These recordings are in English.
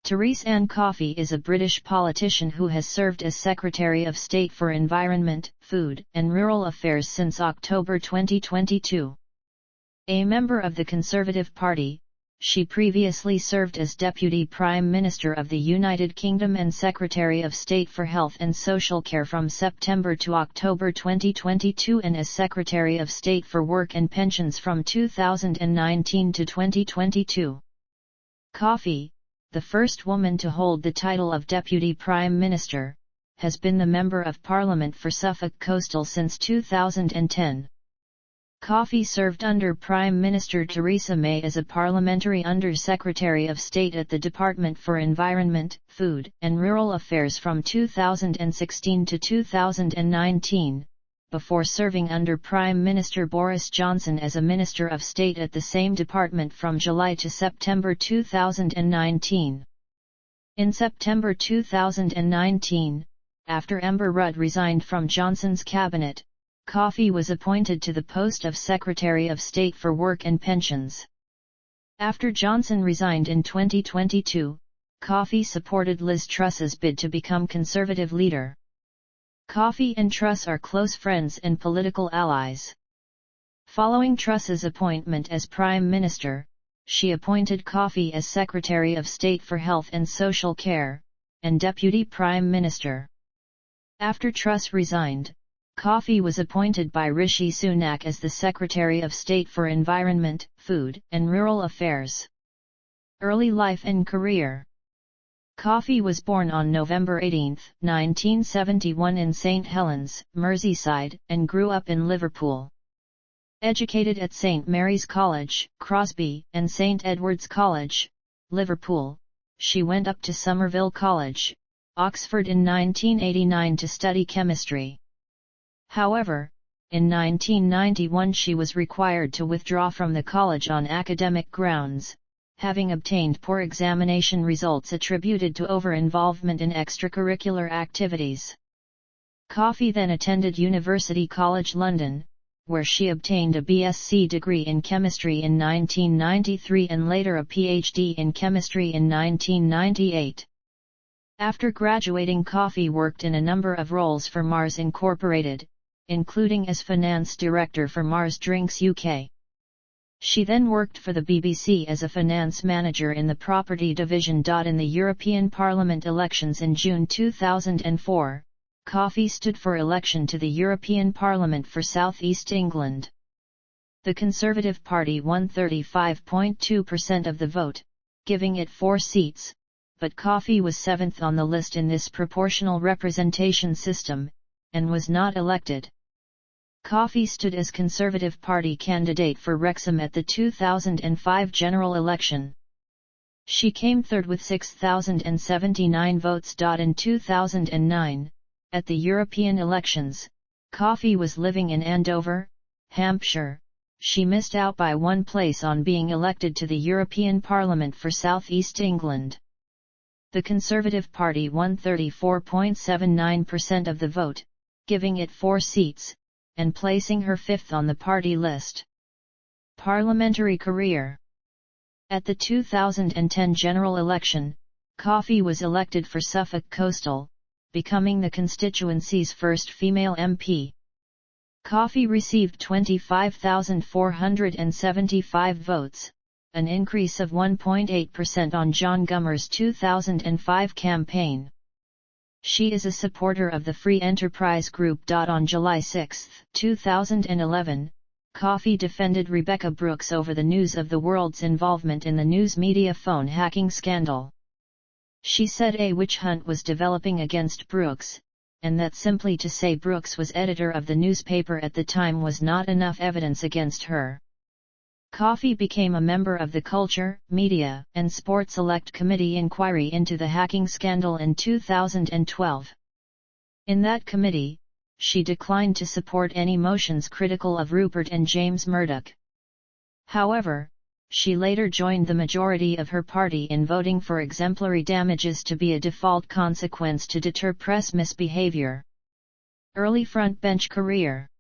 Thérèse Anne Coffey is a British politician who has served as Secretary of State for Environment, Food and Rural Affairs since October 2022. A member of the Conservative Party, she previously served as Deputy Prime Minister of the United Kingdom and Secretary of State for Health and Social Care from September to October 2022 and as Secretary of State for Work and Pensions from 2019 to 2022. Coffey, the first woman to hold the title of Deputy Prime Minister, has been the Member of Parliament for Suffolk Coastal since 2010. Coffey served under Prime Minister Theresa May as a Parliamentary Under-Secretary of State at the Department for Environment, Food and Rural Affairs from 2016 to 2019, before serving under Prime Minister Boris Johnson as a Minister of State at the same department from July to September 2019. In September 2019, after Amber Rudd resigned from Johnson's cabinet, Coffey was appointed to the post of Secretary of State for Work and Pensions. After Johnson resigned in 2022, Coffey supported Liz Truss's bid to become Conservative leader. Coffey and Truss are close friends and political allies. Following Truss's appointment as Prime Minister, she appointed Coffey as Secretary of State for Health and Social Care, and Deputy Prime Minister. After Truss resigned, Coffey was appointed by Rishi Sunak as the Secretary of State for Environment, Food and Rural Affairs. Early life and career. Coffey was born on November 18, 1971 in St Helens, Merseyside, and grew up in Liverpool. Educated at St Mary's College, Crosby, and St Edward's College, Liverpool, she went up to Somerville College, Oxford in 1989 to study chemistry. However, in 1991 she was required to withdraw from the college on academic grounds, having obtained poor examination results attributed to over-involvement in extracurricular activities. Coffey then attended University College London, where she obtained a BSc degree in chemistry in 1993 and later a PhD in chemistry in 1998. After graduating, Coffey worked in a number of roles for Mars Incorporated, including as finance director for Mars Drinks UK. She then worked for the BBC as a finance manager in the property division. In the European Parliament elections in June 2004, Coffey stood for election to the European Parliament for South East England. The Conservative Party won 35.2% of the vote, giving it 4 seats, but Coffey was 7th on the list in this proportional representation system, and was not elected. Coffey stood as Conservative Party candidate for Wrexham at the 2005 general election. She came third with 6,079 votes. In 2009, at the European elections, Coffey was living in Andover, Hampshire. She missed out by 1 place on being elected to the European Parliament for South East England. The Conservative Party won 34.79% of the vote, giving it 4 seats, and placing her 5th on the party list. Parliamentary career. At the 2010 general election, Coffey was elected for Suffolk Coastal, becoming the constituency's first female MP. Coffey received 25,475 votes, an increase of 1.8% on John Gummer's 2005 campaign. She is a supporter of the Free Enterprise Group. On July 6, 2011, Coffey defended Rebekah Brooks over the news of the world's involvement in the news media phone hacking scandal. She said a witch hunt was developing against Brooks, and that simply to say Brooks was editor of the newspaper at the time was not enough evidence against her. Coffey became a member of the Culture, Media, and Sport Select Committee inquiry into the hacking scandal in 2012. In that committee, she declined to support any motions critical of Rupert and James Murdoch. However, she later joined the majority of her party in voting for exemplary damages to be a default consequence to deter press misbehavior. Early frontbench career.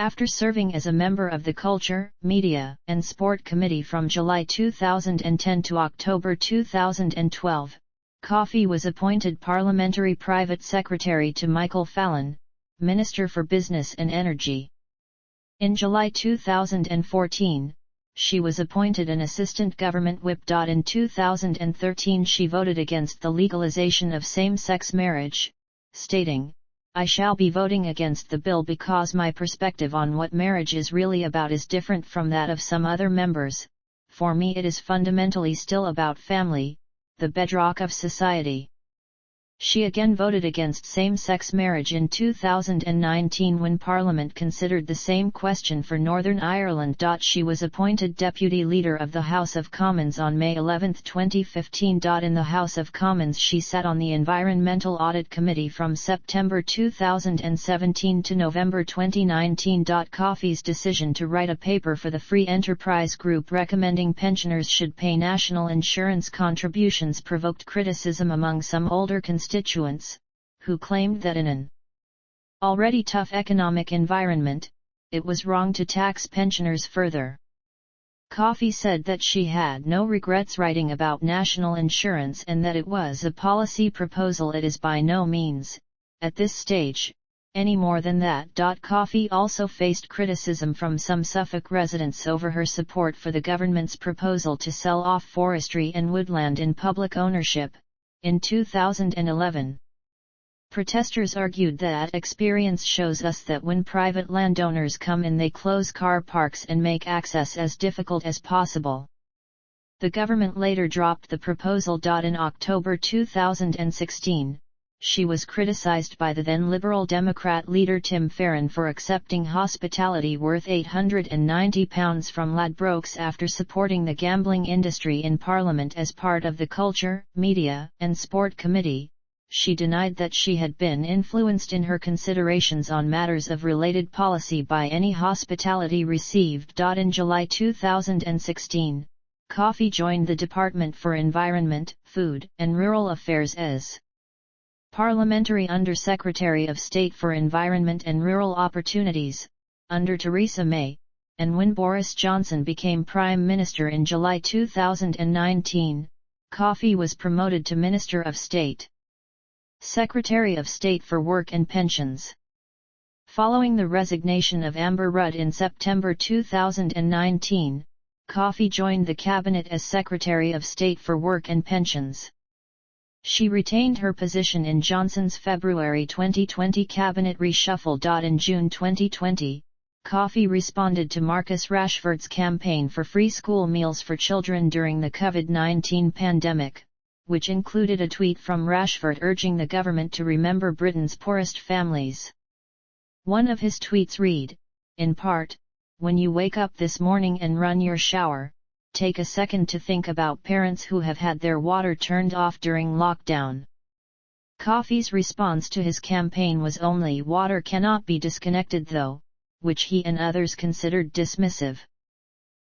After serving as a member of the Culture, Media, and Sport Committee from July 2010 to October 2012, Coffey was appointed Parliamentary Private Secretary to Michael Fallon, Minister for Business and Energy. In July 2014, she was appointed an Assistant Government Whip. In 2013 she voted against the legalization of same-sex marriage, stating, "I shall be voting against the bill because my perspective on what marriage is really about is different from that of some other members. For me it is fundamentally still about family, the bedrock of society." She again voted against same-sex marriage in 2019 when Parliament considered the same question for Northern Ireland. She was appointed Deputy Leader of the House of Commons on May 11, 2015. In the House of Commons she sat on the Environmental Audit Committee from September 2017 to November 2019. Coffey's decision to write a paper for the Free Enterprise Group recommending pensioners should pay national insurance contributions provoked criticism among some older constituents, who claimed that in an already tough economic environment, it was wrong to tax pensioners further. Coffey said that she had no regrets writing about national insurance and that it was a policy proposal. It is by no means, at this stage, any more than that. Coffey also faced criticism from some Suffolk residents over her support for the government's proposal to sell off forestry and woodland in public ownership. In 2011, protesters argued that experience shows us that when private landowners come in they close car parks and make access as difficult as possible. The government later dropped the proposal. In October 2016, she was criticized by the then Liberal Democrat leader Tim Farron for accepting hospitality worth £890 from Ladbrokes after supporting the gambling industry in Parliament as part of the Culture, Media, and Sport Committee. She denied that she had been influenced in her considerations on matters of related policy by any hospitality received. In July 2016, Coffey joined the Department for Environment, Food, and Rural Affairs as Parliamentary Under-Secretary of State for Environment and Rural Opportunities, under Theresa May, and when Boris Johnson became Prime Minister in July 2019, Coffey was promoted to Minister of State. Secretary of State for Work and Pensions. Following the resignation of Amber Rudd in September 2019, Coffey joined the Cabinet as Secretary of State for Work and Pensions. She retained her position in Johnson's February 2020 cabinet reshuffle. In June 2020, Coffey responded to Marcus Rashford's campaign for free school meals for children during the COVID-19 pandemic, which included a tweet from Rashford urging the government to remember Britain's poorest families. One of his tweets read, in part, "When you wake up this morning and run your shower, take a second to think about parents who have had their water turned off during lockdown." Coffey's response to his campaign was only "water cannot be disconnected though," which he and others considered dismissive.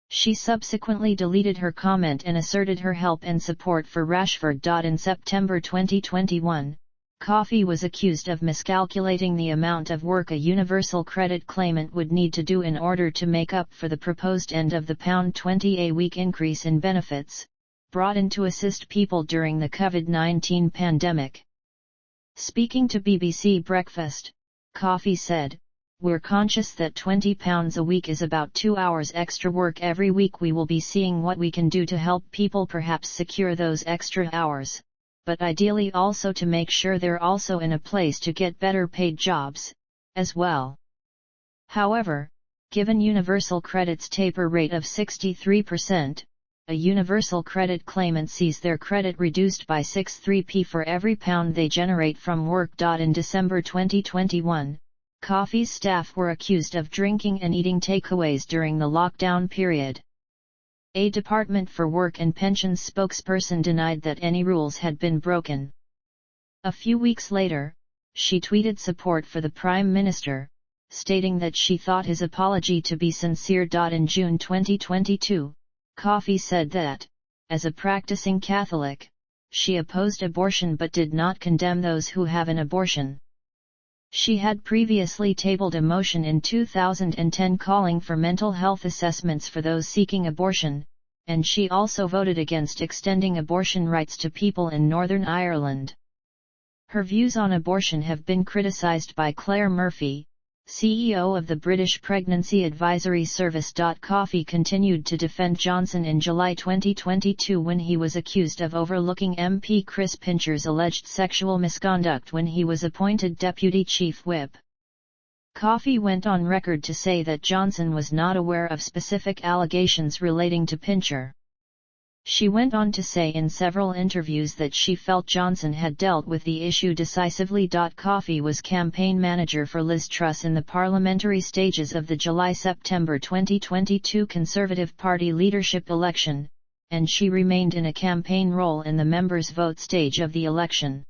She subsequently deleted her comment and asserted her help and support for Rashford. In September 2021, Coffey was accused of miscalculating the amount of work a universal credit claimant would need to do in order to make up for the proposed end of the £20 a week increase in benefits, brought in to assist people during the COVID-19 pandemic. Speaking to BBC Breakfast, Coffey said, "We're conscious that £20 a week is about 2 hours extra work every week. We will be seeing what we can do to help people perhaps secure those extra hours, but ideally also to make sure they're also in a place to get better paid jobs, as well." However, given Universal Credit's taper rate of 63%, a Universal Credit claimant sees their credit reduced by 63p for every pound they generate from work. In December 2021, Coffey's staff were accused of drinking and eating takeaways during the lockdown period. A Department for Work and Pensions spokesperson denied that any rules had been broken. A few weeks later, she tweeted support for the Prime Minister, stating that she thought his apology to be sincere. In June 2022, Coffey said that, as a practicing Catholic, she opposed abortion but did not condemn those who have an abortion. She had previously tabled a motion in 2010 calling for mental health assessments for those seeking abortion, and she also voted against extending abortion rights to people in Northern Ireland. Her views on abortion have been criticised by Claire Murphy, CEO of the British Pregnancy Advisory Service. Coffey continued to defend Johnson in July 2022 when he was accused of overlooking MP Chris Pincher's alleged sexual misconduct when he was appointed Deputy Chief Whip. Coffey went on record to say that Johnson was not aware of specific allegations relating to Pincher. She went on to say in several interviews that she felt Johnson had dealt with the issue decisively. Coffey was campaign manager for Liz Truss in the parliamentary stages of the July-September 2022 Conservative Party leadership election, and she remained in a campaign role in the members' vote stage of the election.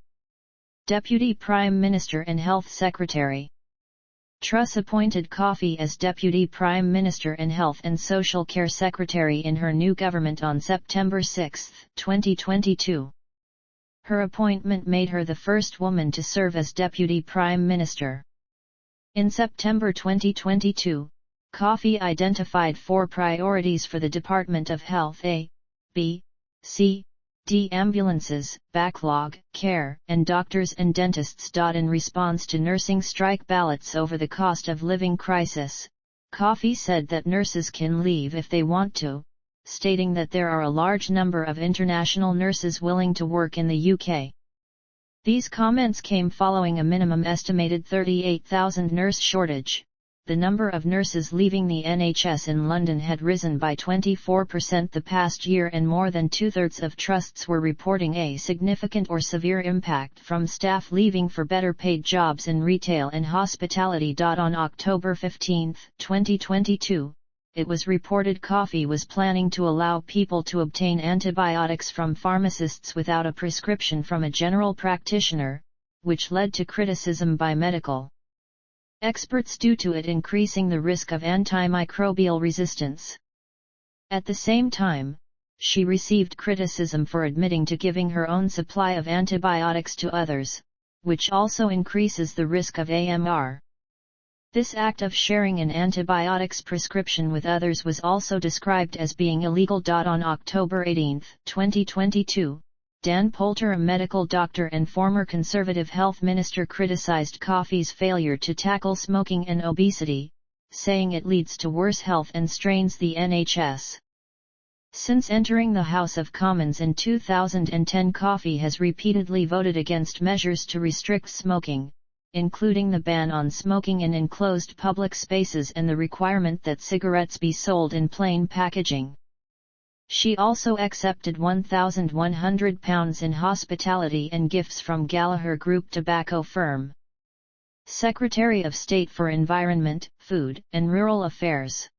Deputy Prime Minister and Health Secretary. Truss appointed Coffey as Deputy Prime Minister and Health and Social Care Secretary in her new government on September 6, 2022. Her appointment made her the first woman to serve as Deputy Prime Minister. In September 2022, Coffey identified 4 priorities for the Department of Health: A, B, C, D. Ambulances, backlog, care, and doctors and dentists. In response to nursing strike ballots over the cost of living crisis, Coffey said that nurses can leave if they want to, stating that there are a large number of international nurses willing to work in the UK. These comments came following a minimum estimated 38,000 nurse shortage. The number of nurses leaving the NHS in London had risen by 24% the past year, and more than 2/3 of trusts were reporting a significant or severe impact from staff leaving for better paid jobs in retail and hospitality. On October 15, 2022, it was reported Coffey was planning to allow people to obtain antibiotics from pharmacists without a prescription from a general practitioner, which led to criticism by medical experts due to it increasing the risk of antimicrobial resistance. At the same time, she received criticism for admitting to giving her own supply of antibiotics to others, which also increases the risk of AMR. This act of sharing an antibiotics prescription with others was also described as being illegal. On October 18, 2022, Dan Poulter, a medical doctor and former Conservative Health Minister, criticised Coffey's failure to tackle smoking and obesity, saying it leads to worse health and strains the NHS. Since entering the House of Commons in 2010, Coffey has repeatedly voted against measures to restrict smoking, including the ban on smoking in enclosed public spaces and the requirement that cigarettes be sold in plain packaging. She also accepted £1,100 in hospitality and gifts from Gallagher Group tobacco firm. Secretary of State for Environment, Food and Rural Affairs.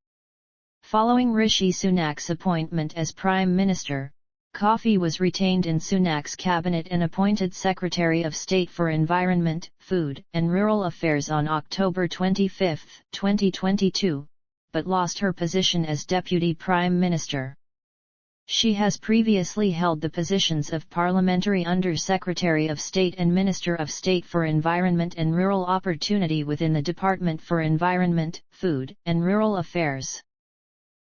Following Rishi Sunak's appointment as Prime Minister, Coffey was retained in Sunak's cabinet and appointed Secretary of State for Environment, Food and Rural Affairs on October 25, 2022, but lost her position as Deputy Prime Minister. She has previously held the positions of Parliamentary Under-Secretary of State and Minister of State for Environment and Rural Opportunity within the Department for Environment, Food and Rural Affairs.